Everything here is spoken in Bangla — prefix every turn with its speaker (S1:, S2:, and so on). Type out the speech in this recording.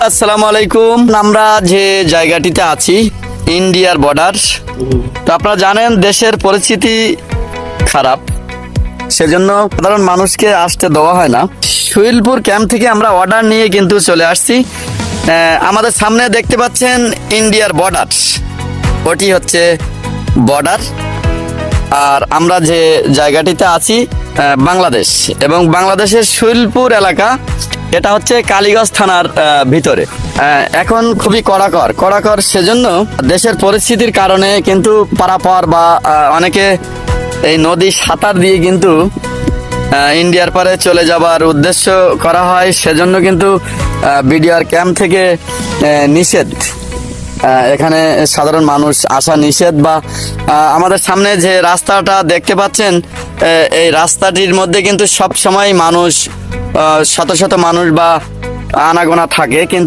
S1: আসসালামু আলাইকুম। আমরা যে জায়গাটিতে আছি ইন্ডিয়ার বর্ডার। তো আপনারা জানেন দেশের পরিস্থিতি খারাপ, সেজন্য সাধারণ মানুষকে আসতে দেওয়া হয় না। সুইলপুর ক্যাম্প থেকে আমরা অর্ডার নিয়ে কিন্তু চলে আসছি। আমাদের সামনে দেখতে পাচ্ছেন ইন্ডিয়ার বর্ডার, ওটি হচ্ছে বর্ডার। আর আমরা যে জায়গাটিতে আছি বাংলাদেশ, এবং বাংলাদেশের সুইলপুর এলাকা, এটা হচ্ছে কালীগঞ্জ থানার ভিতরে। এখন খুবই কড়াকড় সেজন্য দেশের পরিস্থিতির কারণে কিন্তু পারাপার বা অনেকে এই নদী সাঁতার দিয়ে কিন্তু ইন্ডিয়ার পারে চলে যাবার উদ্দেশ্য করা হয়। সেজন্য কিন্তু বিডিআর ক্যাম্প থেকে নিষেধ, এখানে সাধারণ মানুষ আসা নিষেধ। বা আমাদের সামনে যে রাস্তাটা দেখতে পাচ্ছেন, এই রাস্তাটির মধ্যে কিন্তু সব সময় মানুষ, শত শত মানুষ বা আনাগোনা থাকে, কিন্তু